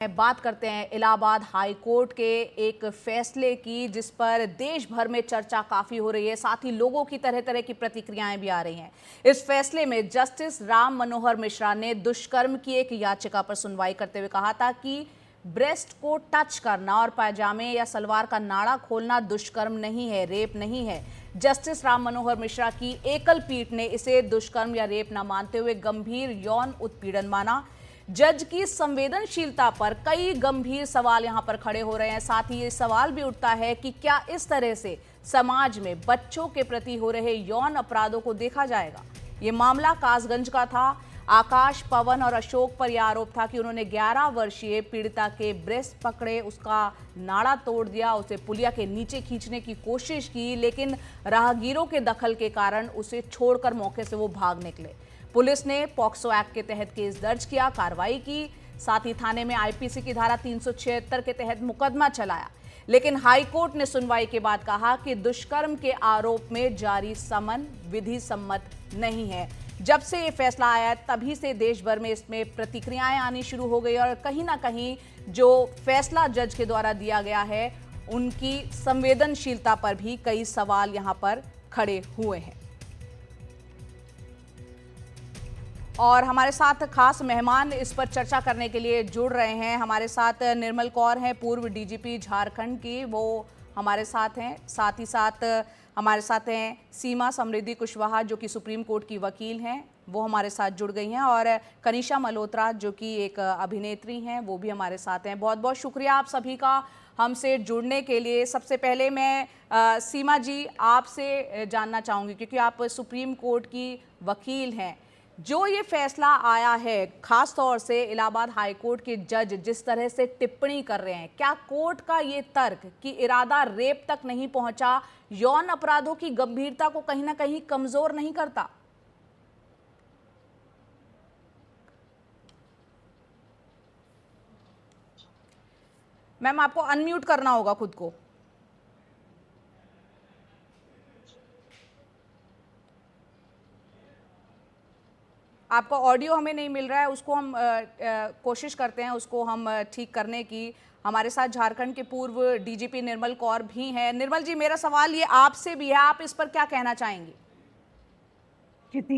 बात करते हैं इलाहाबाद हाई कोर्ट के एक फैसले की, जिस पर देश भर में चर्चा काफी हो रही है। साथ ही लोगों की तरह तरह की प्रतिक्रियाएं भी आ रही हैं। इस फैसले में जस्टिस राम मनोहर मिश्रा ने दुष्कर्म की एक याचिका पर सुनवाई करते हुए कहा था कि ब्रेस्ट को टच करना और पायजामे या सलवार का नाड़ा खोलना दुष्कर्म नहीं है, रेप नहीं है। जस्टिस राम मनोहर मिश्रा की एकल पीठ ने इसे दुष्कर्म या रेप न मानते हुए गंभीर यौन उत्पीड़न माना। जज की संवेदनशीलता पर कई गंभीर सवाल यहां पर खड़े हो रहे हैं। साथ ही ये सवाल भी उठता है कि क्या इस तरह से समाज में बच्चों के प्रति हो रहे यौन अपराधों को देखा जाएगा। ये मामला कासगंज का था। आकाश, पवन और अशोक पर यह आरोप था कि उन्होंने 11 वर्षीय पीड़िता के ब्रेस्ट पकड़े, उसका नाड़ा तोड़ दिया, उसे पुलिया के नीचे खींचने की कोशिश की, लेकिन राहगीरों के दखल के कारण उसे छोड़कर मौके से वो भाग निकले। पुलिस ने पॉक्सो एक्ट के तहत केस दर्ज किया, कार्रवाई की। साथ ही थाने में आईपीसी की धारा 376 के तहत मुकदमा चलाया। लेकिन हाईकोर्ट ने सुनवाई के बाद कहा कि दुष्कर्म के आरोप में जारी समन विधि सम्मत नहीं है। जब से ये फैसला आया तभी से देश भर में इसमें प्रतिक्रियाएं आनी शुरू हो गई और कहीं ना कहीं जो फैसला जज के द्वारा दिया गया है उनकी संवेदनशीलता पर भी कई सवाल यहां पर खड़े हुए हैं। और हमारे साथ खास मेहमान इस पर चर्चा करने के लिए जुड़ रहे हैं। हमारे साथ निर्मल कौर हैं, पूर्व डीजीपी झारखंड की, वो हमारे साथ हैं। साथ ही साथ हमारे साथ हैं सीमा समृद्धि कुशवाहा, जो कि सुप्रीम कोर्ट की वकील हैं, वो हमारे साथ जुड़ गई हैं। और कनिषा मल्होत्रा, जो कि एक अभिनेत्री हैं, वो भी हमारे साथ हैं। बहुत बहुत शुक्रिया आप सभी का हमसे जुड़ने के लिए। सबसे पहले मैं सीमा जी आपसे जानना चाहूँगी, क्योंकि आप सुप्रीम कोर्ट की वकील हैं। जो ये फैसला आया है, खास तौर से इलाहाबाद हाई कोर्ट के जज जिस तरह से टिप्पणी कर रहे हैं, क्या कोर्ट का ये तर्क कि इरादा रेप तक नहीं पहुंचा यौन अपराधों की गंभीरता को कहीं ना कहीं कमजोर नहीं करता? मैम, आपको अनम्यूट करना होगा खुद को। आपका ऑडियो हमें नहीं मिल रहा है, उसको हम कोशिश करते हैं उसको हम ठीक करने की। हमारे साथ झारखंड के पूर्व डीजीपी निर्मल कौर भी हैं। निर्मल जी, मेरा सवाल ये आपसे भी है, आप इस पर क्या कहना चाहेंगी?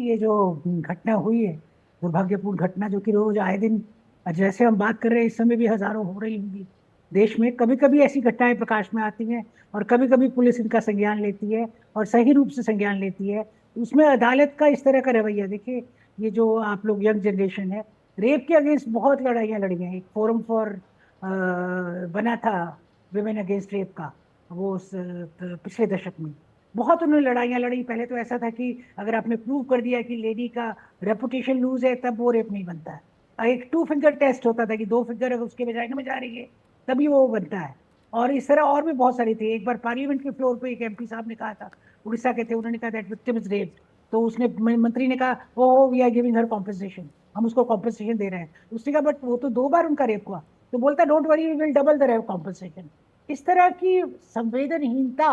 ये जो घटना हुई है, दुर्भाग्यपूर्ण घटना, जो कि रोज आए दिन जैसे हम बात कर रहे हैं इस समय भी हजारों हो रही होंगी देश में। कभी कभी ऐसी घटनाएं प्रकाश में आती हैं और कभी कभी पुलिस इनका संज्ञान लेती है और सही रूप से संज्ञान लेती है। उसमें अदालत का इस तरह का रवैया देखिए, ये जो आप लोग यंग जनरेशन है, रेप के अगेंस्ट बहुत लड़ाइयाँ लड़ी हैं। एक फोरम फॉर बना था विमेन अगेंस्ट रेप का, वो पिछले दशक में बहुत उन्होंने लड़ाइयाँ लड़ी। पहले तो ऐसा था कि अगर आपने प्रूव कर दिया कि लेडी का रेपुटेशन लूज है तब वो रेप नहीं बनता है। एक 2 फिंगर टेस्ट होता था कि 2 फिंगर अगर उसके वजाइना में जा रही है तभी वो बनता है। और इस तरह और भी बहुत सारी थी। एक बार पार्लियामेंट के फ्लोर पे एक एमपी साहब ने कहा था, उड़ीसा के थे, उन्होंने कहा दैट विक्टिम इज रेप्ड। तो उसने मंत्री ने कहा oh we are giving her compensation, हम उसको कॉम्पेंसेशन दे रहे हैं। उसने कहा बट वो तो 2 बार उनका रेप हुआ। तो बोलता don't worry we will double the rape compensation. इस तरह की संवेदनहीनता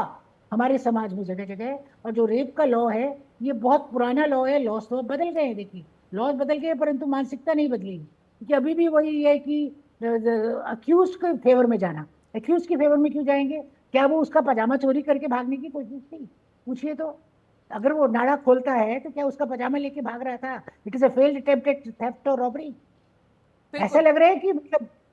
हमारे समाज में जगह जगह। और जो रेप का लॉ है ये बहुत पुराना लॉ है, लॉज तो बदल गए हैं। देखिए लॉज बदल गए परंतु मानसिकता नहीं बदली, क्योंकि अभी भी वही है कि अक्यूज के फेवर में जाना। अक्यूज के फेवर में क्यों जाएंगे? क्या वो उसका पजामा चोरी करके भागने की कोशिश की? पूछिए तो। अगर वो नाड़ा खोलता है तो क्या उसका पजामा लेके भाग रहा था? It is a failed attempted theft और रॉबरी। ऐसा बिल्कुल। लग रहा है कि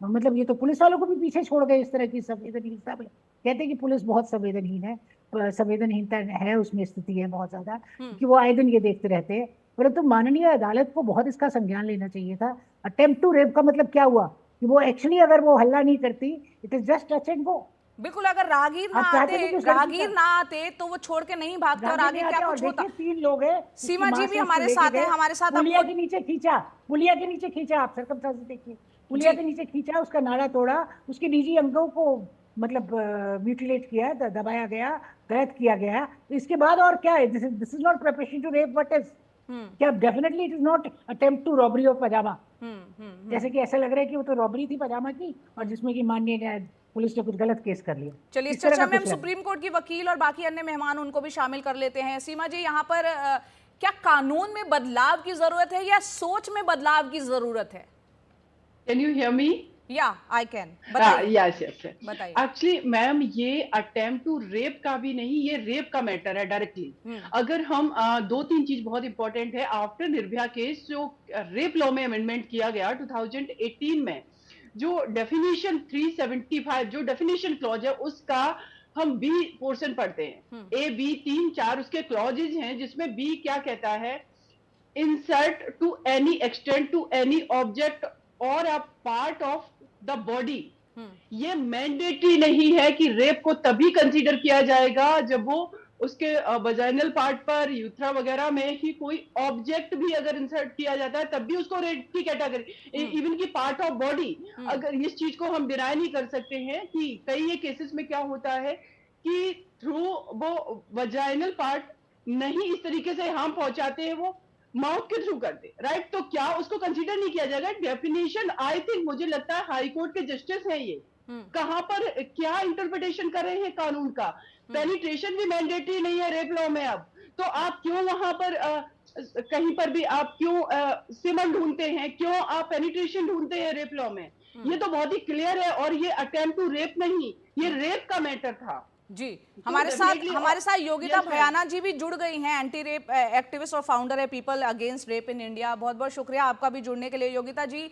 मतलब ये तो पुलिस वालों को भी पीछे छोड़ गए इस तरह की संवेदनहीनता में। कहते हैं कि पुलिस बहुत संवेदनहीन है, संवेदनहीनता है उसमें स्थिति है बहुत ज्यादा, क्योंकि वो आए दिन ये देखते रहते हैं। परंतु माननीय अदालत को बहुत इसका संज्ञान लेना चाहिए था। अटेम्प्ट टू रेप का मतलब क्या हुआ कि वो एक्चुअली अगर वो हल्ला नहीं करती, it is just touch and go. बिल्कुल, अगर आप चाहते थे कि उस लड़की का राहगीर ना आते तो वो छोड़ के नहीं भागते और गांधी आगे नहीं क्या आते। और कुछ होता। देखिए 3 लोग हैं, उसकी सीमा माँ जी भी से उसको हमारे लेके साथ हैं, गए, हमारे साथ आप पुलिया के नीचे खींचा, पुलिया के नीचे खींचा। आप सरकमस्टांसेस देखिए, पुलिया जी। के नीचे खींचा, उसका नाड़ा तोड़ा, उसके निजी अंगों को मतलब म्यूटिलेट किया, दबाया गया, गलत किया गया। तो इसके बाद और क्या है? This is not preparation to rape, what is? Hmm क्या definitely it is not attempt to robbery of पजामा। हम्म हम्म जैसे कि ऐसा लग रहा है कि वो तो रॉबरी थी पजामा की, और जिसमें कि माननीय न्याय पुलिस ने कुछ गलत केस कर लिया। चलिए, इस इस तरह चर्चा का में हम कुछ लग रहा है। सुप्रीम कोर्ट की वकील और बाकी अन्य मेहमान उनको भी शामिल कर लेते हैं। सीमा जी, यहाँ पर क्या कानून में बदलाव की जरूरत है या सोच में बदलाव की जरूरत है? Can you hear me? या आई कैन, बताइए यस यस। बताइए। एक्चुअली मैम, ये अटेम्प्ट टू रेप का भी नहीं, ये रेप का मैटर है डायरेक्टली। अगर हम दो तीन चीज बहुत इंपॉर्टेंट है। आफ्टर निर्भया केस जो रेप लॉ में अमेंडमेंट किया गया 2018 में, जो डेफिनेशन 375 जो डेफिनेशन क्लॉज है उसका हम बी पोर्शन पढ़ते हैं, ए बी 3-4 उसके क्लॉजेज हैं, जिसमें बी क्या कहता है, insert to any extent to any object or a part of the body। ये मैंडेटरी नहीं है कि रेप को तभी कंसीडर किया जाएगा जब वो उसके वजाइनल पार्ट पर, यूथ्रा वगैरह में ही कोई ऑब्जेक्ट भी अगर इंसर्ट किया जाता है तब भी उसको रेप की कैटेगरी, इवन की पार्ट ऑफ बॉडी। अगर इस चीज को हम डिनाई नहीं कर सकते हैं कि कई ये केसेस में क्या होता है कि थ्रू वो वजाइनल पार्ट नहीं इस तरीके से हार्म पहुंचाते हैं, वो माउथ के थ्रू करते, राइट? तो क्या उसको कंसीडर नहीं किया जाएगा? डेफिनेशन आई थिंक, मुझे लगता है हाई कोर्ट के जस्टिस हैं ये, कहां पर क्या इंटरप्रिटेशन कर रहे हैं कानून का। पेनिट्रेशन भी मैंडेटरी नहीं है रेप लॉ में अब, तो आप क्यों वहां पर कहीं पर भी आप क्यों सिमन ढूंढते हैं, क्यों आप पेनिट्रेशन ढूंढते हैं रेप लॉ में? ये तो बहुत ही क्लियर है, और ये अटेम्प्ट टू रेप नहीं, ये रेप का मैटर था जी। हमारे साथ योगिता भयाना जी भी जुड़ गई हैं, एंटी रेप एक्टिविस्ट और फाउंडर है people against rape in India. बहुत बहुत शुक्रिया आपका भी जुड़ने के लिए योगिता जी।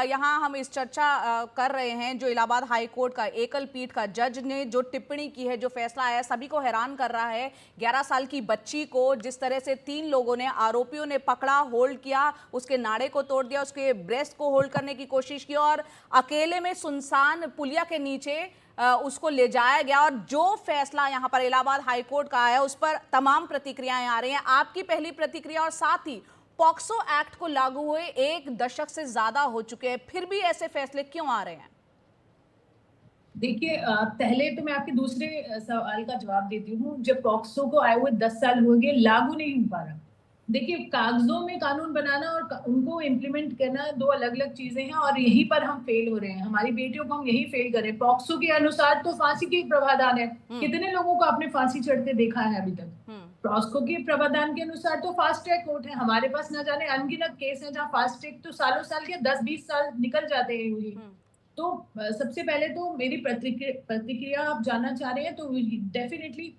यहाँ हम इस चर्चा कर रहे हैं जो इलाहाबाद हाई कोर्ट का एकल पीठ का जज ने जो टिप्पणी की है, जो फैसला आया, सभी को हैरान कर रहा है। 11 साल की बच्ची को जिस तरह से 3 लोगों ने, आरोपियों ने पकड़ा, होल्ड किया, उसके नाड़े को तोड़ दिया, उसके ब्रेस्ट को होल्ड करने की कोशिश की और अकेले में सुनसान पुलिया के नीचे उसको ले जाया गया। और जो फैसला यहाँ पर इलाहाबाद हाई कोर्ट का आया उस पर तमाम प्रतिक्रियाएं आ रही हैं। आपकी पहली प्रतिक्रिया, और साथ ही पॉक्सो एक्ट को लागू हुए 1 दशक से ज्यादा हो चुके हैं, फिर भी ऐसे फैसले क्यों आ रहे हैं? देखिए, पहले तो मैं आपके दूसरे सवाल का जवाब देती हूँ। जब पॉक्सो को आए हुए 10 साल हो गए, लागू नहीं हो पा रहा। देखिए, कागजों में कानून बनाना और उनको इम्प्लीमेंट करना 2 अलग अलग चीजें हैं, और यहीं पर हम फेल हो रहे हैं। हमारी बेटियों को हम यही फेल कर रहे हैं। पॉक्सो के अनुसार तो फांसी के प्रावधान है, कितने लोगों को आपने फांसी चढ़ते देखा है अभी तक? पॉक्सो के प्रावधान के अनुसार तो फास्ट ट्रैक कोर्ट है, हमारे पास न जाने अनगिनत केस है जहाँ फास्ट ट्रैक तो सालों साल के 10-20 साल निकल जाते हैं। तो सबसे पहले तो मेरी प्रतिक्रिया आप जानना चाह रहे हैं, तो डेफिनेटली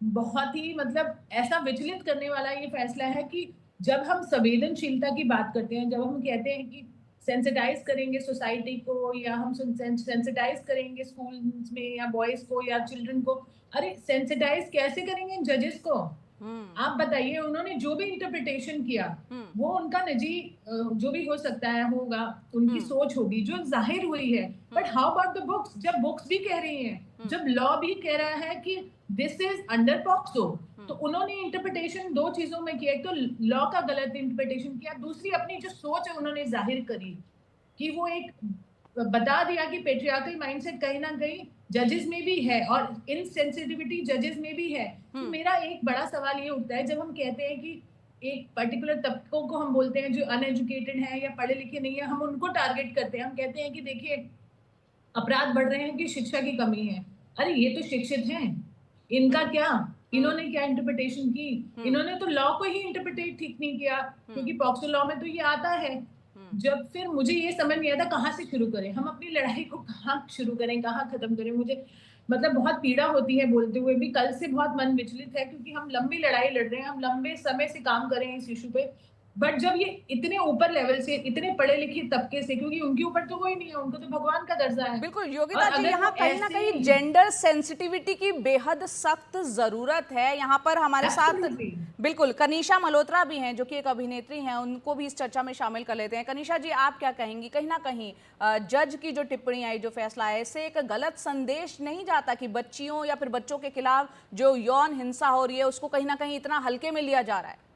बहुत ही मतलब ऐसा विचलित करने वाला ये फैसला है कि जब हम संवेदनशीलता की बात करते हैं, जब हम कहते हैं कि सेंसिटाइज करेंगे सोसाइटी को, या हम सेंसिटाइज करेंगे स्कूल्स में या बॉयज को या चिल्ड्रन को, अरे सेंसिटाइज कैसे करेंगे जजेस को? आप बताइए। उन्होंने जो भी इंटरप्रिटेशन किया वो उनका निजी जो भी हो सकता है होगा, उनकी सोच होगी जो जाहिर हुई है। But how about the books? जब बुक्स भी कह रही हैं, जब लॉ भी कह रहा है कि दिस इज अंडर पॉक्सो, तो उन्होंने इंटरप्रिटेशन 2 चीजों में किया। एक तो लॉ का गलत इंटरप्रिटेशन किया, दूसरी अपनी जो सोच है उन्होंने जाहिर करी कि वो एक बता दिया कि पेट्रियार्कल माइंडसेट कहीं ना कहीं जजेस में भी है और इनसेंसिटिविटी जजेस में भी है। तो मेरा एक बड़ा सवाल ये उठता है, जब हम कहते हैं कि एक पर्टिकुलर तबकों को हम बोलते हैं जो अनएजुकेटेड है या पढ़े लिखे नहीं है, हम उनको टारगेट करते हैं। हम कहते हैं कि देखिए अपराध बढ़ रहे हैं कि शिक्षा की कमी है। अरे ये तो शिक्षित हैं, इनका क्या, इन्होंने क्या इंटरप्रिटेशन की? इन्होंने तो लॉ को ही इंटरप्रिटेट ठीक नहीं किया, क्योंकि पॉक्सो लॉ में तो ये आता है। जब फिर मुझे ये समझ नहीं आता कहाँ से शुरू करें, हम अपनी लड़ाई को कहाँ शुरू करें, कहाँ खत्म करें। मुझे मतलब बहुत पीड़ा होती है बोलते हुए भी। कल से बहुत मन विचलित है क्योंकि हम लंबी लड़ाई लड़ रहे हैं, हम लंबे समय से काम कर रहे हैं इस इशू पे। बट जब ये इतने ऊपर लेवल से, इतने पढ़े लिखे तबके से, क्योंकि उनके ऊपर तो कोई नहीं है, उनको तो भगवान का दर्जा है। बिल्कुल योगिता जी, यहाँ कहीं ना कहीं जेंडर सेंसिटिविटी की बेहद सख्त जरूरत है। यहाँ पर हमारे साथ बिल्कुल कनिषा मल्होत्रा भी हैं जो कि एक अभिनेत्री हैं, उनको भी इस चर्चा में शामिल कर लेते हैं। कनिषा जी, आप क्या कहेंगी? कहीं ना कहीं जज की जो टिप्पणी आई, जो फैसला है, इससे एक गलत संदेश नहीं जाता कि बच्चियों या फिर बच्चों के खिलाफ जो यौन हिंसा हो रही है उसको कहीं ना कहीं इतना हल्के में लिया जा रहा है?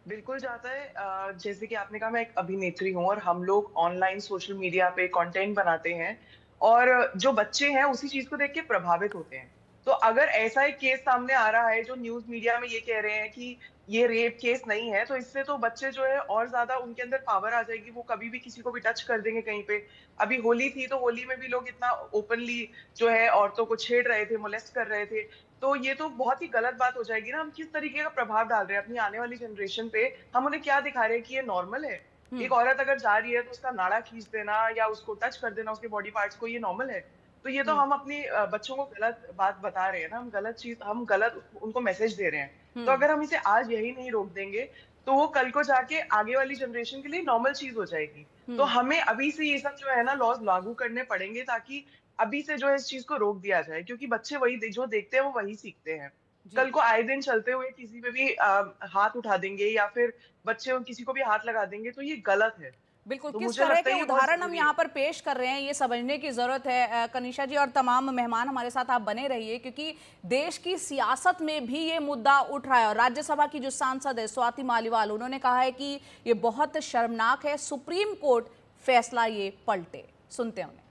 बिल्कुल जाता है। जैसे कि आपने कहा, मैं एक अभिनेत्री हूँ और हम लोग ऑनलाइन सोशल मीडिया पे कंटेंट बनाते हैं और जो बच्चे हैं उसी चीज को देख के प्रभावित होते हैं। तो अगर ऐसा एक केस सामने आ रहा है जो न्यूज मीडिया में ये कह रहे हैं कि ये रेप केस नहीं है, तो इससे तो बच्चे जो है और ज्यादा उनके अंदर पावर आ जाएगी, वो कभी भी किसी को भी टच कर देंगे कहीं पे। अभी होली थी तो होली में भी लोग इतना ओपनली जो है औरतों को छेड़ रहे थे, मोलेस्ट कर रहे थे। तो ये तो बहुत ही गलत बात हो जाएगी ना। हम किस तरीके का प्रभाव डाल रहे हैं अपनी आने वाली जनरेशन पे, हम उन्हें क्या दिखा रहे हैं कि ये नॉर्मल है। एक औरत अगर जा रही है तो उसका नाड़ा खींच देना या उसको टच कर देना उसके बॉडी पार्ट्स को, ये नॉर्मल है? तो ये तो हम अपनी बच्चों को गलत बात बता रहे हैं ना, हम गलत उनको मैसेज दे रहे हैं। तो अगर हम इसे आज यही नहीं रोक देंगे तो वो कल को जाके आगे वाली जनरेशन के लिए नॉर्मल चीज हो जाएगी। तो हमें अभी से ये सब जो है ना लॉज लागू करने पड़ेंगे, ताकि अभी से जो है इस चीज को रोक दिया जाए, क्योंकि बच्चे जो देखते हैं वो वही सीखते हैं। कल को आए दिन चलते हुए किसी पे भी हाथ उठा देंगे या फिर बच्चे किसी को भी हाथ लगा देंगे, तो ये गलत है। बिल्कुल, तो किस मुझे तरह लगता के है ये बहुत उदाहरण हम जरूरी यहाँ है। पर पेश कर रहे हैं ये समझने की जरूरत है। कनिष्ठा जी और तमाम मेहमान हमारे साथ आप बने रहिए, क्योंकि देश की सियासत में भी ये मुद्दा उठ रहा है। और राज्यसभा की जो सांसद है स्वाति मालीवाल, उन्होंने कहा है कि ये बहुत शर्मनाक है, सुप्रीम कोर्ट फैसला ये पलटे। सुनते हैं उन्हें।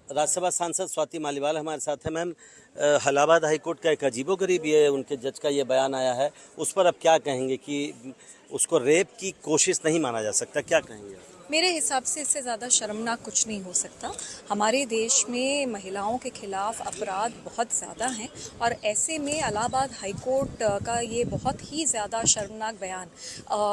राज्यसभा सांसद स्वाति मालीवाल हमारे साथ है। मैम, इलाहाबाद हाईकोर्ट का एक अजीबोगरीब ये उनके जज का ये बयान आया है, उस पर अब क्या कहेंगे कि उसको रेप की कोशिश नहीं माना जा सकता, क्या कहेंगे? मेरे हिसाब से इससे ज़्यादा शर्मनाक कुछ नहीं हो सकता। हमारे देश में महिलाओं के खिलाफ अपराध बहुत ज़्यादा हैं और ऐसे में इलाहाबाद हाईकोर्ट का ये बहुत ही ज़्यादा शर्मनाक बयान,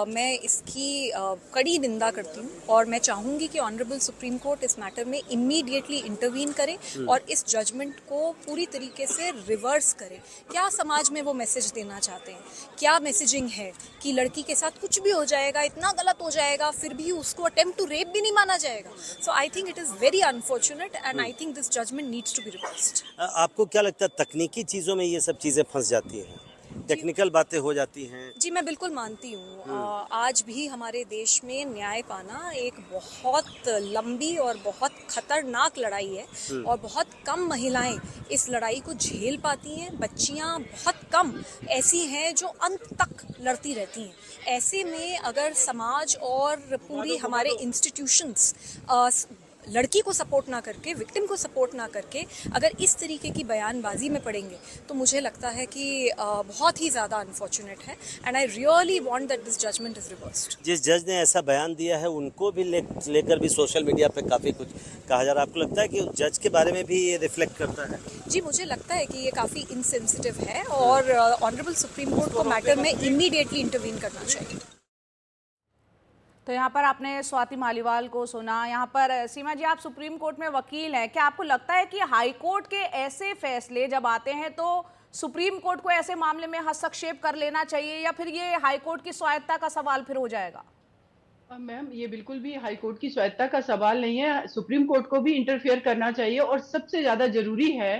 मैं इसकी कड़ी निंदा करती हूँ और मैं चाहूँगी कि ऑनरेबल सुप्रीम कोर्ट इस मैटर में इमीडिएटली इंटरवीन करे और इस जजमेंट को पूरी तरीके से रिवर्स करे। क्या समाज में वो मैसेज देना चाहते हैं? क्या मैसेजिंग है कि लड़की के साथ कुछ भी हो जाएगा, इतना गलत हो जाएगा, फिर भी उसको attempt to rape भी नहीं माना जाएगा? So I think it is very unfortunate and I think this judgment needs to be reversed. आपको क्या लगता है तकनीकी चीज़ों में ये सब चीज़ें फंस जाती हैं, टेक्निकल बातें हो जाती हैं? जी, मैं बिल्कुल मानती हूँ। आज भी हमारे देश में न्याय पाना एक बहुत लंबी और बहुत खतरनाक लड़ाई है और बहुत कम महिलाएं इस लड़ाई को झेल पाती हैं। बच्चियाँ बहुत कम ऐसी हैं जो अंत तक लड़ती रहती हैं। ऐसे में अगर समाज और पूरी हमारे इंस्टीट्यूशंस लड़की को सपोर्ट ना करके, विक्टिम को सपोर्ट ना करके अगर इस तरीके की बयानबाजी में पड़ेंगे तो मुझे लगता है कि बहुत ही ज़्यादा अनफॉर्चुनेट है and I really want that this judgement is reversed. जिस जज ने ऐसा बयान दिया है उनको भी लेकर भी सोशल मीडिया पे काफ़ी कुछ कहा जा रहा है। आपको लगता है कि उस जज के बारे में भी ये रिफ्लेक्ट करता है? जी, मुझे लगता है कि ये काफ़ी इनसेंसिटिव है और ऑनरेबल सुप्रीम कोर्ट को मैटर में इमीडिएटली इंटरवीन करना चाहिए। तो यहाँ पर आपने स्वाति मालीवाल को सुना। यहाँ पर सीमा जी, आप सुप्रीम कोर्ट में वकील हैं, क्या आपको लगता है कि हाई कोर्ट के ऐसे फैसले जब आते हैं तो सुप्रीम कोर्ट को ऐसे मामले में हस्तक्षेप कर लेना चाहिए, या फिर ये हाई कोर्ट की स्वायत्ता का सवाल फिर हो जाएगा? मैम, ये बिल्कुल भी हाई कोर्ट की स्वायत्ता का सवाल नहीं है। सुप्रीम कोर्ट को भी इंटरफेयर करना चाहिए और सबसे ज्यादा जरूरी है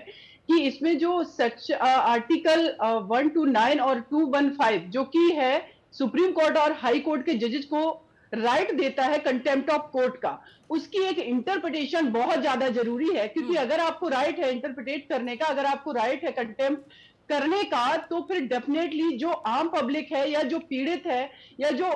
कि इसमें जो आर्टिकल 129 और 215 जो कि है सुप्रीम कोर्ट और हाई कोर्ट के जजेस को राइट देता है कंटेम्प्ट ऑफ कोर्ट का, उसकी एक इंटरप्रिटेशन बहुत ज्यादा जरूरी है। क्योंकि अगर आपको राइट है इंटरप्रिटेट करने का, अगर आपको राइट है कंटेम्प्ट करने का, तो फिर डेफिनेटली जो आम पब्लिक है या जो पीड़ित है या जो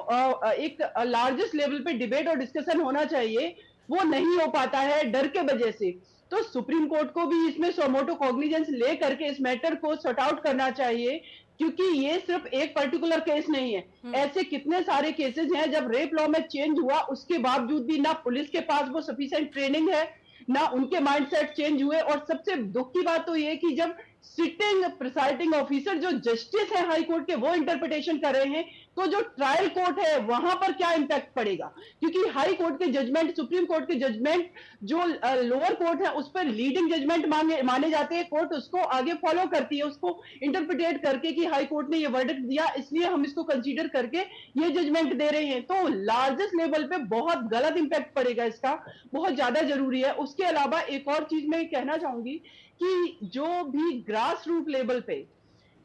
एक लार्जेस्ट लेवल पे डिबेट और डिस्कशन होना चाहिए वो नहीं हो पाता है डर के वजह से। तो सुप्रीम कोर्ट को भी इसमें सोमोटो कॉग्निजेंस ले करके इस मैटर को सॉर्ट आउट करना चाहिए, क्योंकि ये सिर्फ एक पर्टिकुलर केस नहीं है। ऐसे कितने सारे केसेस हैं जब रेप लॉ में चेंज हुआ उसके बावजूद भी ना पुलिस के पास वो सफिशिएंट ट्रेनिंग है, ना उनके माइंडसेट चेंज हुए। और सबसे दुख की बात तो ये कि जब सिटिंग प्रिसाइडिंग ऑफिसर जो जस्टिस है हाई कोर्ट के वो इंटरप्रिटेशन कर रहे हैं, तो जो ट्रायल कोर्ट है वहां पर क्या इंपैक्ट पड़ेगा? क्योंकि हाई कोर्ट के जजमेंट, सुप्रीम कोर्ट के जजमेंट जो लोअर कोर्ट है उस पर लीडिंग जजमेंट माने जाते हैं। कोर्ट उसको आगे फॉलो करती है, उसको इंटरप्रिटेट करके कि हाई कोर्ट ने ये वर्डिक्ट दिया इसलिए हम इसको कंसीडर करके ये जजमेंट दे रहे हैं। तो लार्जेस्ट लेवल पे बहुत गलत इंपैक्ट पड़ेगा, इसका बहुत ज्यादा जरूरी है। उसके अलावा एक और चीज मैं कहना चाहूंगी कि जो भी ग्रास रूट लेवल पे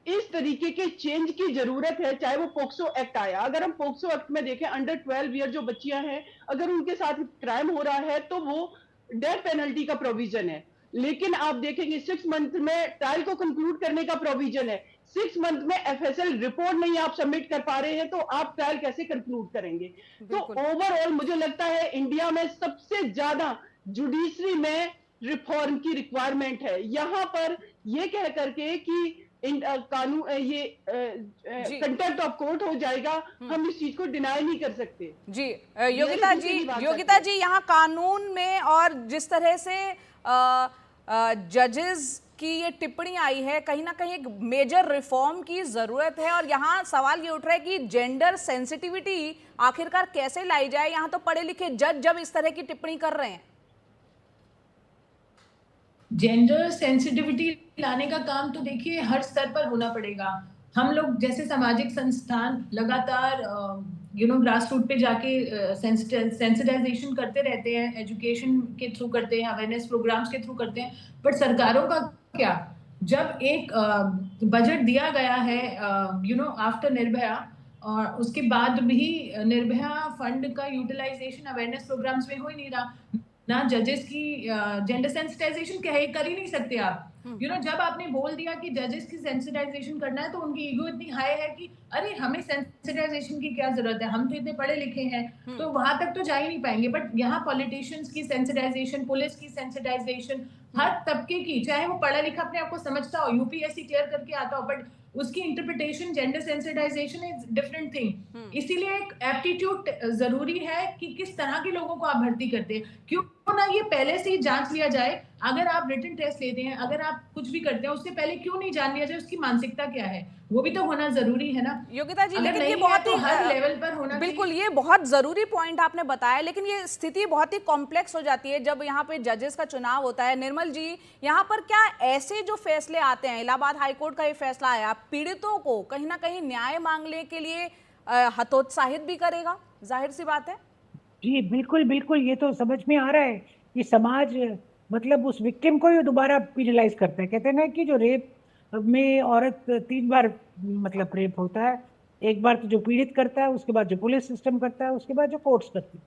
इस तरीके के चेंज की जरूरत है, चाहे वो पोक्सो एक्ट आया, अगर हम पोक्सो एक्ट में देखें अंडर 12 ईयर जो बच्चियां हैं अगर उनके साथ क्राइम हो रहा है तो वो डेथ पेनल्टी का प्रोविजन है। लेकिन आप देखेंगे 6 मंथ में ट्रायल को कंक्लूड करने का प्रोविजन है। 6 मंथ में एफएसएल रिपोर्ट नहीं आप सबमिट कर पा रहे हैं तो आप ट्रायल कैसे कंक्लूड करेंगे? तो ओवरऑल मुझे लगता है इंडिया में सबसे ज्यादा जुडिशरी में रिफॉर्म की रिक्वायरमेंट है। यहाँ पर ये कह करके कि कानून ये कंटेम्प्ट ऑफ कोर्ट हो जाएगा, हम इस चीज को डिनाई नहीं कर सकते। जी योगिता जी, यहाँ कानून में और जिस तरह से जजेस की ये टिप्पणी आई है, कहीं ना कहीं एक मेजर रिफॉर्म की जरूरत है और यहाँ सवाल ये उठ रहा है कि जेंडर सेंसिटिविटी आखिरकार कैसे लाई जाए। यहाँ तो पढ़े लिखे जज जब इस तरह की टिप्पणी कर रहे हैं। जेंडर सेंसिटिविटी लाने का काम तो देखिए हर स्तर पर होना पड़ेगा। हम लोग जैसे सामाजिक संस्थान लगातार ग्रास रूट पे जाके सेंसिटाइजेशन करते रहते हैं, एजुकेशन के थ्रू करते हैं, अवेयरनेस प्रोग्राम्स के थ्रू करते हैं, बट सरकारों का क्या? जब एक बजट दिया गया है आफ्टर निर्भया, और उसके बाद भी निर्भया फंड का यूटिलाइजेशन अवेयरनेस प्रोग्राम्स में हो ही नहीं रहा। ना जजेस की जेंडर सेंसिटाइजेशन कर ही नहीं सकते आप। जब आपने बोल दिया कि जजेस की सेंसिटाइजेशन करना है, तो उनकी ईगो इतनी हाई है कि अरे हमें सेंसिटाइजेशन की क्या जरूरत है, हम तो इतने पढ़े लिखे हैं, तो वहां तक तो जा ही नहीं पाएंगे। बट यहाँ पॉलिटिशियंस की सेंसिटाइजेशन, पुलिस की सेंसिटाइजेशन, हर तबके की, चाहे वो पढ़ा लिखा अपने आप को समझता हो, यूपीएससी क्लियर करके आता हो, बट उसकी interpretation gender sensitisation is different thing. इसीलिए एक एप्टीट्यूड जरूरी है कि किस तरह के लोगों को आप भर्ती करते हैं। क्यों ना ये पहले से ही जांच लिया जाए। अगर आप रिटन टेस्ट लेते हैं, अगर आप कुछ भी करते हैं, उससे पहले क्यों नहीं जान लिया जाए उसकी मानसिकता क्या है? वो भी तो होना जरूरी है ना योगिता जी। लेकिन ये तो बहुत ही हर लेवल पर होना बिल्कुल, ये बहुत जरूरी पॉइंट आपने बताया, लेकिन ये स्थिति बहुत ही कॉम्प्लेक्स हो जाती है जब यहाँ पे जजेस का चुनाव होता है। निर्मल जी, यहाँ पर क्या ऐसे जो फैसले आते हैं, इलाहाबाद हाईकोर्ट का ये फैसला आया, पीड़ितों को कहीं ना कहीं न्याय मांगने के लिए हतोत्साहित भी करेगा? जाहिर सी बात है। जी बिल्कुल बिल्कुल, ये तो समझ में आ रहा है कि समाज मतलब उस विक्टिम को ही दोबारा पिनलाइज करता है। कहते हैं ना कि जो रेप में औरत 3 बार मतलब रेप होता है, एक बार तो जो पीड़ित करता है, उसके बाद जो पुलिस सिस्टम करता है, उसके बाद जो कोर्ट्स करती है।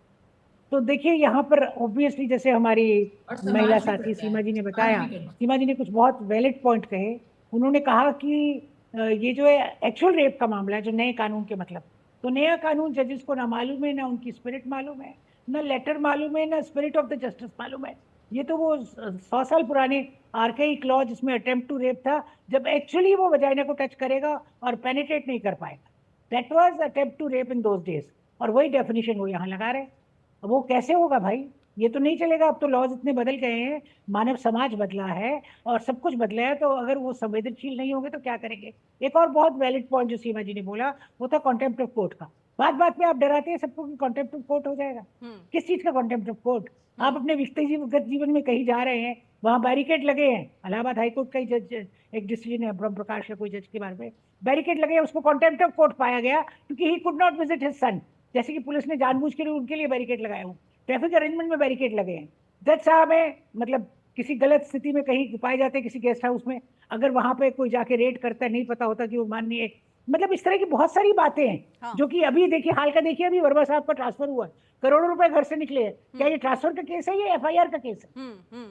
तो देखिए यहाँ पर ऑब्वियसली जैसे हमारी महिला साथी सीमा जी ने बताया, सीमा जी ने कुछ बहुत वैलिड पॉइंट कहे। उन्होंने कहा कि ये जो है एक्चुअल रेप का मामला है, जो नए कानून के मतलब, तो नया कानून जजेस को ना मालूम है, ना उनकी स्पिरिट मालूम है, ना लेटर मालूम है, ना स्पिरिट ऑफ द जस्टिस मालूम है। ये तो वो 100 साल पुराने आर्केइक लॉ जिसमें अटेम्प्ट टू रेप था, जब एक्चुअली वो वजाइना को टच करेगा और पेनिट्रेट नहीं कर पाएगा, that was attempt to rape in those days. और वही डेफिनेशन वो यहाँ लगा रहे। अब वो कैसे होगा भाई? ये तो नहीं चलेगा। अब तो लॉज इतने बदल गए हैं, मानव समाज बदला है और सब कुछ बदला है, तो अगर वो संवेदनशील नहीं होंगे तो क्या करेंगे? एक और बहुत वैलिड पॉइंट जो सीमा जी ने बोला, वो था कॉन्टेम्प्ट ऑफ कोर्ट का। बात बात में आप डराते हैं सबको कि कॉन्टेम्प्ट ऑफ कोर्ट हो जाएगा। किस चीज का कॉन्टेम्प्ट ऑफ कोर्ट? आप अपने व्यक्तिगत जीवन में कहीं जा रहे हैं, वहां बैरिकेड लगे हैं, इलाहाबाद हाईकोर्ट का ही जज एक डिसीजन है, ब्रह्म प्रकाश का कोई जज के बारे में, बैरिकेड लगे हैं, उसको कॉन्टेम्प्ट ऑफ कोर्ट पाया गया क्योंकि he could not visit his son. जैसे कि पुलिस ने जानबूझ के उनके लिए बैरिकेड लगाए हो, ट्रैफिक अरेंजमेंट में बैरिकेड लगे हैं। जज साहब है, मतलब किसी गलत स्थिति में कहीं पाए जाते हैं किसी गेस्ट हाउस में, अगर वहां पे कोई जाके रेड करता है, नहीं पता होता कि वो माननीय, मतलब इस तरह की बहुत सारी बातें हैं। हाँ। जो कि अभी देखिए, हाल का देखिए, अभी वर्मा साहब का ट्रांसफर हुआ, करोड़ों रुपए घर से निकले हैं। क्या ये ट्रांसफर का केस है, ये एफआईआर का केस है?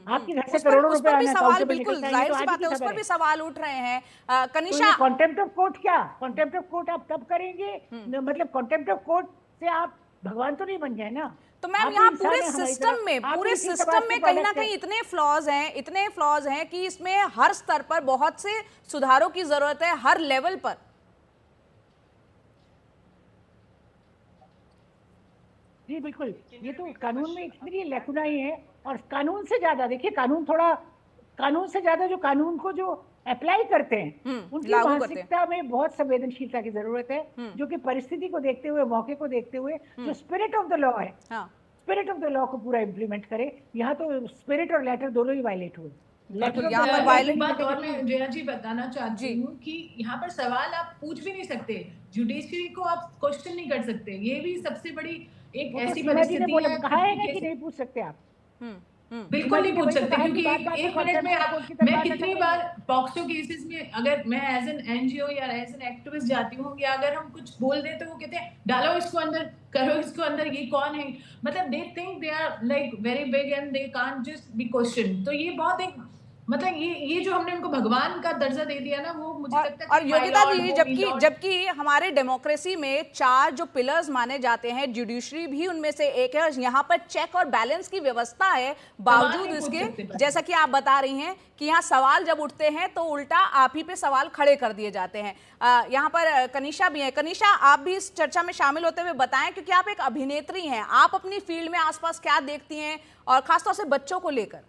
आपके घर से करोड़ों रुपए आना, सवाल बिल्कुल जाहिर सी बात है, उस पर भी सवाल उठ रहे हैं। कनिषा, कॉन्टेम्प्ट ऑफ कोर्ट क्या? कॉन्टेम्प्ट ऑफ कोर्ट आप तब करेंगे, मतलब कॉन्टेम्प्ट ऑफ कोर्ट से आप भगवान तो नहीं बन जाए ना। तो मैम यहाँ पूरे सिस्टम में कहीं ना कहीं इतने फ्लॉज हैं कि इसमें हर स्तर पर बहुत से सुधारों की जरूरत है, हर लेवल पर। जी बिल्कुल, ये तो कानून में इतनी लैकुनाई है। और कानून से ज्यादा देखिए, कानून से ज्यादा जो कानून को जो अप्लाई करते हैं, उनकी मानसिकता में बहुत संवेदनशीलता की जरूरत है, जो कि परिस्थिति को देखते हुए, मौके को देखते हुए, जो स्पिरिट ऑफ द लॉ है, स्पिरिट ऑफ द लॉ को पूरा इम्प्लीमेंट करे। यहाँ तो स्पिरिट और लेटर दोनों ही वायलेट हुए। यहाँ पर वायलेट बात और मैं जया जी बताना चाहती हूँ कि यहाँ पर सवाल आप पूछ भी नहीं सकते, जुडिशरी को आप क्वेश्चन नहीं कर सकते। ये भी सबसे बड़ी एक ऐसी परिस्थिति है, कहा है ना कि नहीं पूछ सकते आप। बिल्कुल नहीं पूछ सकते, क्योंकि एक मिनट में मैं कितनी बार पॉक्सो केसेस में, अगर मैं एज एन एनजीओ या एज एन एक्टिविस्ट जाती हूँ, या अगर हम कुछ बोल दें तो वो कहते हैं डालो इसको अंदर, करो इसको अंदर, ये कौन है? मतलब they think they are like very big and they can't just be question. तो ये बहुत एक, मतलब ये जो हमने उनको भगवान का दर्जा दे दिया ना, वो मुझे लगता है। और योगिता जी, जबकि हमारे डेमोक्रेसी में 4 जो पिलर्स माने जाते हैं, जुडिशरी भी उनमें से एक है, और यहाँ पर चेक और बैलेंस की व्यवस्था है, बावजूद इसके, जैसा कि आप बता रही हैं कि यहाँ सवाल जब उठते हैं तो उल्टा आप ही पे सवाल खड़े कर दिए जाते हैं। यहाँ पर कनिषा भी है। कनिषा, आप भी इस चर्चा में शामिल होते हुए बताएं, क्योंकि आप एक अभिनेत्री हैं, आप अपनी फील्ड में आसपास क्या देखती हैं और खासतौर से बच्चों को लेकर?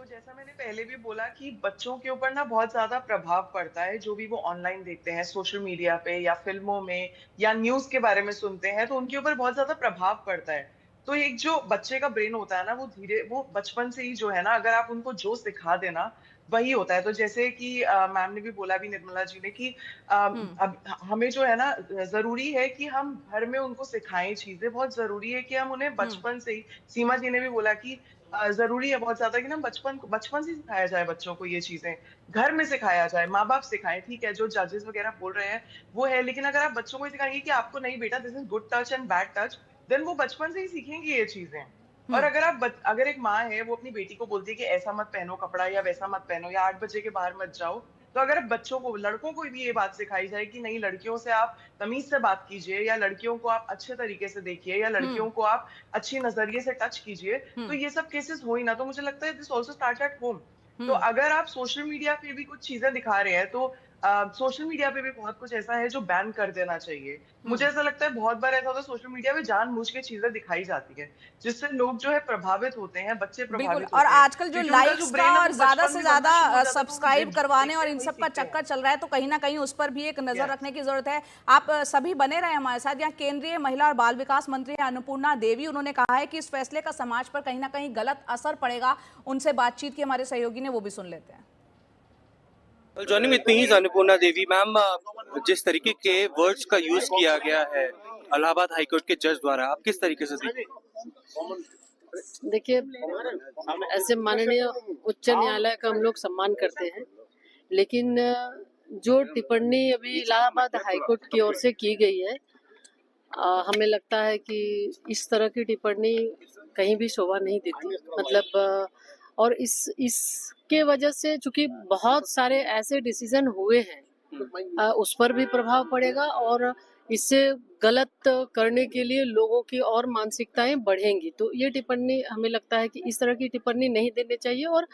जैसा मैंने पहले भी बोला कि बच्चों के ऊपर ना बहुत ज्यादा प्रभाव पड़ता है, जो भी वो ऑनलाइन देखते हैं सोशल मीडिया पे या फिल्मों में या न्यूज के बारे में सुनते हैं, तो उनके ऊपर बहुत ज्यादा प्रभाव पड़ता है। तो एक जो बच्चे का ब्रेन होता है ना, वो बचपन से ही जो है ना, अगर आप उनको जो सिखा देना वही होता है। तो जैसे कि मैम ने भी बोला भी, निर्मला जी ने, कि अब हमें जो है ना, जरूरी है कि हम घर में उनको सिखाएं चीजें। बहुत जरूरी है कि हम उन्हें बचपन से ही, सीमा जी ने भी बोला कि जरूरी है बहुत ज्यादा कि ना बचपन से सिखाया जाए बच्चों को ये चीजें, घर में सिखाया जाए, माँ बाप सिखाएं। ठीक है, जो जजेस वगैरह बोल रहे हैं वो है, लेकिन अगर आप बच्चों को सिखाएंगे कि आपको नहीं बेटा, this is good touch and bad touch, then वो बचपन से ही सीखेंगे ये चीजें। और अगर एक माँ है, वो अपनी बेटी को बोलती है कि ऐसा मत पहनो कपड़ा, या वैसा मत पहनो, या 8 बजे के बाहर मत जाओ, तो अगर बच्चों को, लड़कों को भी ये बात सिखाई जाए कि नहीं, लड़कियों से आप तमीज से बात कीजिए, या लड़कियों को आप अच्छे तरीके से देखिए, या लड़कियों को आप अच्छी नजरिए से टच कीजिए, तो ये सब केसेस हो ही ना। तो मुझे लगता है this also start at home. तो अगर आप सोशल मीडिया पे भी कुछ चीजें दिखा रहे हैं, तो सोशल मीडिया पे भी बहुत कुछ ऐसा है जो बैन कर देना चाहिए। मुझे ऐसा लगता है बहुत बार ऐसा होता है सोशल मीडिया पे जानबूझ के चीजें दिखाई जाती है, जिससे लोग जो है प्रभावित होते हैं, बच्चे बिल्कुल। प्रभावित और होते हैं, आजकल जो क्योंकि उनका लाइक्स brain का है, और वो ज्यादा बचपन से में बनना ज्यादा शुरू हो जाता है, तो वो सब्सक्राइब करवाने और इन देखते सब हैं, का वही चक्कर सीखते चल रहा है, तो कहीं ना कहीं उस पर भी एक नजर Yes. रखने की जरूरत है। आप सभी बने रहे हमारे साथ। यहाँ केंद्रीय महिला और बाल विकास मंत्री हैं अन्नपूर्णा देवी, उन्होंने कहा है कि इस फैसले का समाज पर कहीं ना कहीं गलत असर पड़ेगा। उनसे बातचीत की हमारे सहयोगी ने, वो भी सुन लेते हैं। Joining with me Annapurna Devi. Ma'am, जिस तरीके के वर्ड्स का यूज किया गया है इलाहाबाद हाईकोर्ट के जज द्वारा, आप किस तरीके से देखते हैं? देखिए, ऐसे माननीय उच्च न्यायालय का हम लोग सम्मान करते हैं, लेकिन जो टिप्पणी अभी इलाहाबाद हाईकोर्ट की ओर से की गई है, हमें लगता है कि इस तरह की टिप्पणी कहीं भी शोभा नहीं देती। मतलब और इसके वजह से चूंकि बहुत सारे ऐसे डिसीजन हुए हैं, उस पर भी प्रभाव पड़ेगा और इससे गलत करने के लिए लोगों की और मानसिकताएं बढ़ेंगी। तो ये टिप्पणी, हमें लगता है कि इस तरह की टिप्पणी नहीं देनी चाहिए और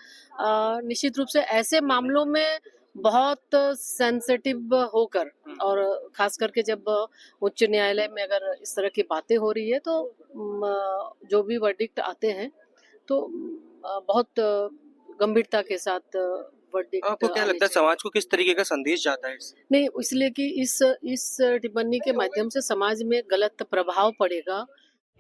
निश्चित रूप से ऐसे मामलों में बहुत सेंसिटिव होकर, और खास करके जब उच्च न्यायालय में अगर इस तरह की बातें हो रही है, तो जो भी वर्डिक्ट आते हैं तो बहुत गंभीरता के साथ वर्डिक्ट। आपको क्या लगता है समाज को किस तरीके का संदेश जाता है इससे? नहीं, इसलिए कि इस टिप्पणी के माध्यम से समाज में गलत प्रभाव पड़ेगा।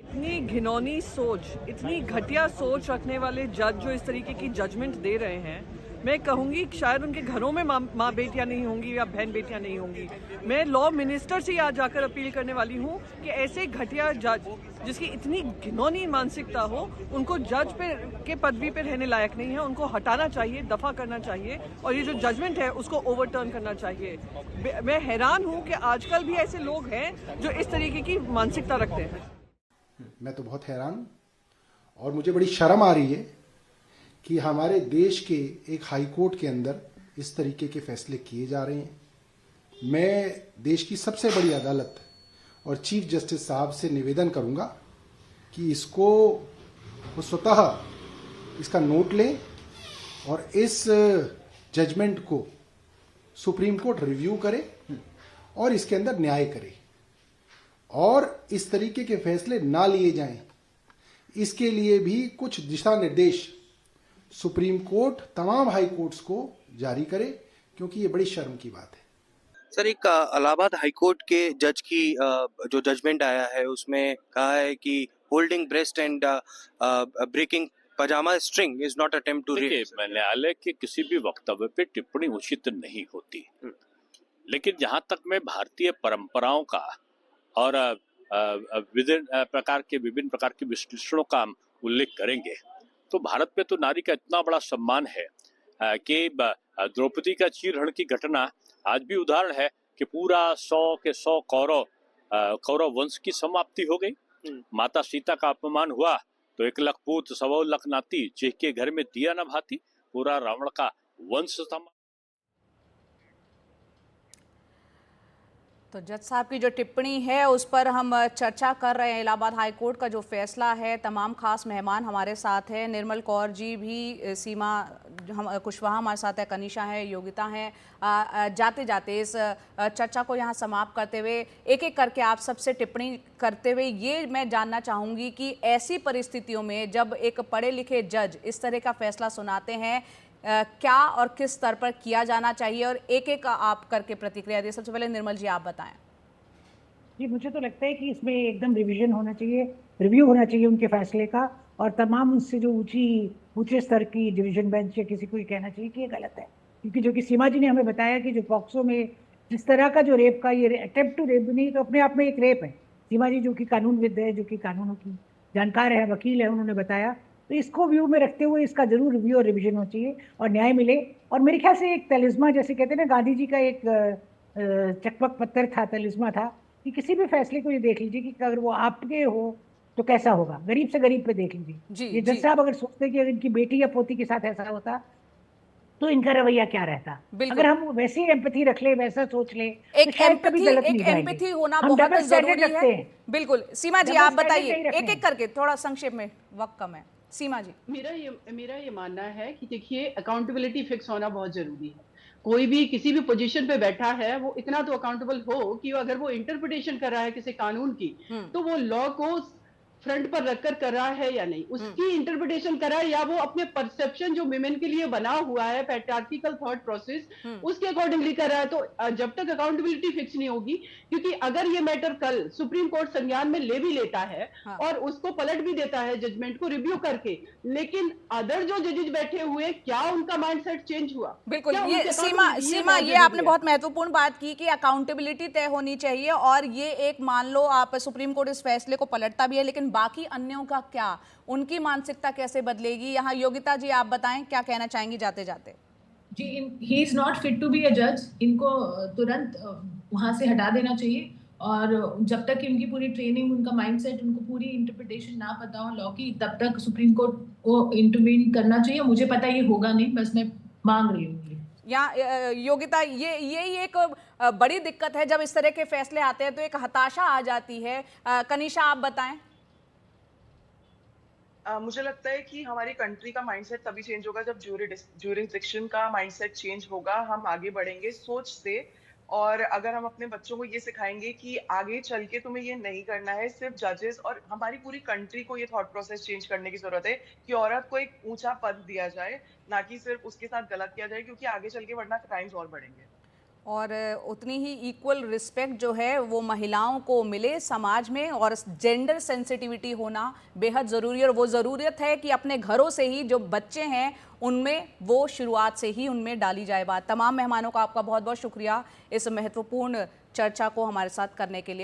इतनी घिनौनी सोच, इतनी घटिया सोच रखने वाले जज जो इस तरीके की जजमेंट दे रहे हैं, मैं कहूँगी शायद उनके घरों में माँ बेटियाँ नहीं होंगी या बहन बेटियाँ नहीं होंगी। मैं लॉ मिनिस्टर से आज जाकर अपील करने वाली हूँ कि ऐसे घटिया जज जिसकी इतनी घिनौनी मानसिकता हो, उनको जज के पदवी पे रहने लायक नहीं है, उनको हटाना चाहिए, दफा करना चाहिए और ये जो जजमेंट है उसको ओवरटर्न करना चाहिए। मैं हैरान हूँ कि आजकल भी ऐसे लोग हैं जो इस तरीके की मानसिकता रखते हैं। मैं तो बहुत हैरान हूँ और मुझे बड़ी शर्म आ रही है कि हमारे देश के एक हाई कोर्ट के अंदर इस तरीके के फैसले किए जा रहे हैं। मैं देश की सबसे बड़ी अदालत और चीफ जस्टिस साहब से निवेदन करूंगा कि इसको वो स्वतः इसका नोट लें और इस जजमेंट को सुप्रीम कोर्ट रिव्यू करे और इसके अंदर न्याय करे और इस तरीके के फैसले ना लिए जाएं। इसके लिए भी कुछ दिशा निर्देश सुप्रीम कोर्ट तमाम हाई कोर्ट्स को जारी करे, क्योंकि ये बड़ी शर्म की बात है। सर, एक इलाहाबाद हाईकोर्ट के जज की जो जजमेंट आया है उसमें कहा है कि holding breast and breaking pyjama string is not attempt to rape. न्यायालय के किसी भी वक्तव्य पे टिप्पणी उचित नहीं होती, लेकिन जहां तक मैं भारतीय परंपराओं का और विभिन्न प्रकार के विश्लेषणों का उल्लेख करेंगे तो भारत में तो नारी का इतना बड़ा सम्मान है कि द्रौपदी का चीरहरण की घटना आज भी उदाहरण है कि पूरा 100 के 100 कौरव वंश की समाप्ति हो गई। माता सीता का अपमान हुआ तो 1 लाख पूत 1.25 लाख नाती, जिसके घर में दिया न भाती, पूरा रावण का वंश समाप्त। तो जज साहब की जो टिप्पणी है उस पर हम चर्चा कर रहे हैं। इलाहाबाद हाईकोर्ट का जो फैसला है, तमाम खास मेहमान हमारे साथ हैं। निर्मल कौर जी भी, सीमा हम कुशवाहा हमारे साथ है, कनिषा है, योगिता है। जाते जाते इस चर्चा को यहाँ समाप्त करते हुए एक एक करके आप सबसे टिप्पणी करते हुए ये मैं जानना चाहूँगी कि ऐसी परिस्थितियों में जब एक पढ़े लिखे जज इस तरह का फैसला सुनाते हैं, क्या और किस स्तर पर किया जाना चाहिए, और एक एक आप करके प्रतिक्रिया दें। सबसे पहले निर्मल जी आप बताएं। जी, मुझे तो लगता है कि इसमें एकदम रिवीजन होना चाहिए, रिव्यू होना चाहिए उनके फैसले का, और तमाम उससे जो ऊंचे स्तर की डिवीजन बेंच या किसी को ये कहना चाहिए कि ये गलत है। क्योंकि जो कि सीमा जी ने हमें बताया कि जो पॉक्सो में जिस तरह का जो रेप का ये अटेम्प्ट टू रेप नहीं तो अपने आप में एक रेप है। सीमा जी जो कि कानूनविद है, जो कि कानूनों की जानकार है, वकील है, उन्होंने बताया। तो इसको व्यू में रखते हुए इसका जरूर रिव्यू और रिविजन होना चाहिए और न्याय मिले। और मेरे ख्याल से एक तलिस्मा, जैसे कहते हैं ना, गांधी जी का एक चकमक पत्थर था, तलिस्मा था कि किसी भी फैसले को ये देख लीजिए कि अगर वो आपके हो तो कैसा होगा, गरीब से गरीब पे देख लीजिए। ये जज साहब अगर सोचते कि अगर इनकी बेटी या पोती के साथ ऐसा होता तो इनका रवैया क्या रहता। अगर हम वैसी एम्पैथी रख ले, वैसा सोच ले, एक एम्पैथी होना बहुत जरूरी है। बिल्कुल। सीमा जी आप बताइए एक एक करके, थोड़ा संक्षेप में, वक्त कम है। सीमा जी। मेरा ये मानना है कि देखिए, अकाउंटेबिलिटी फिक्स होना बहुत जरूरी है। कोई भी किसी भी पोजीशन पे बैठा है वो इतना तो अकाउंटेबल हो कि अगर वो इंटरप्रिटेशन कर रहा है किसी कानून की, तो वो लॉ को फ्रंट पर रखकर कर रहा है या नहीं, उसकी इंटरप्रिटेशन कर रहा है, या वो अपने परसेप्शन जो विमेन के लिए बना हुआ है, पैट्रियार्किकल थॉट प्रोसेस, उसके अकॉर्डिंगली कर रहा है। तो जब तक अकाउंटेबिलिटी फिक्स नहीं होगी, क्योंकि अगर ये मैटर कल सुप्रीम कोर्ट संज्ञान में ले भी लेता है और उसको पलट भी देता है जजमेंट को रिव्यू करके, लेकिन अदर जो जजेज बैठे हुए, क्या उनका माइंडसेट चेंज हुआ? बिल्कुल। ये सीमा ये आपने बहुत महत्वपूर्ण बात की कि अकाउंटेबिलिटी तय होनी चाहिए, और ये एक मान लो आप सुप्रीम कोर्ट इस फैसले को पलटता भी है, लेकिन बाकी अन्यों का क्या, उनकी मानसिकता कैसे बदलेगी? यहाँ योगिता जी आप बताएं, क्या कहना चाहेंगी जाते जाते? जी, he is not fit to be a जज। इनको तुरंत वहां से हटा देना चाहिए, और जब तक इनकी पूरी ट्रेनिंग, उनका माइंडसेट, उनको पूरी इंटरप्रिटेशन ना पता हो लॉ की, तब तक सुप्रीम कोर्ट को इंटरवीन करना चाहिए। मुझे पता ये होगा नहीं, बस मैं मांग रही हूँ। यहाँ योगिता, यही एक बड़ी दिक्कत है, जब इस तरह के फैसले आते हैं तो एक हताशा आ जाती है। कनिषा आप बताएं। मुझे लगता है कि हमारी कंट्री का माइंडसेट तभी चेंज होगा जब ज्यूरिसडिक्शन का माइंडसेट चेंज होगा। हम आगे बढ़ेंगे सोच से, और अगर हम अपने बच्चों को ये सिखाएंगे कि आगे चल के तुम्हें ये नहीं करना है, सिर्फ जजेस और हमारी पूरी कंट्री को ये थॉट प्रोसेस चेंज करने की जरूरत है कि औरत को एक ऊंचा पद दिया जाए, ना कि सिर्फ उसके साथ गलत किया जाए, क्योंकि आगे चल के वरना क्राइम्स और बढ़ेंगे। और उतनी ही इक्वल रिस्पेक्ट जो है वो महिलाओं को मिले समाज में, और जेंडर सेंसिटिविटी होना बेहद ज़रूरी है। और वो ज़रूरत है कि अपने घरों से ही जो बच्चे हैं उनमें वो शुरुआत से ही उनमें डाली जाए बात। तमाम मेहमानों का आपका बहुत बहुत शुक्रिया इस महत्वपूर्ण चर्चा को हमारे साथ करने के लिए।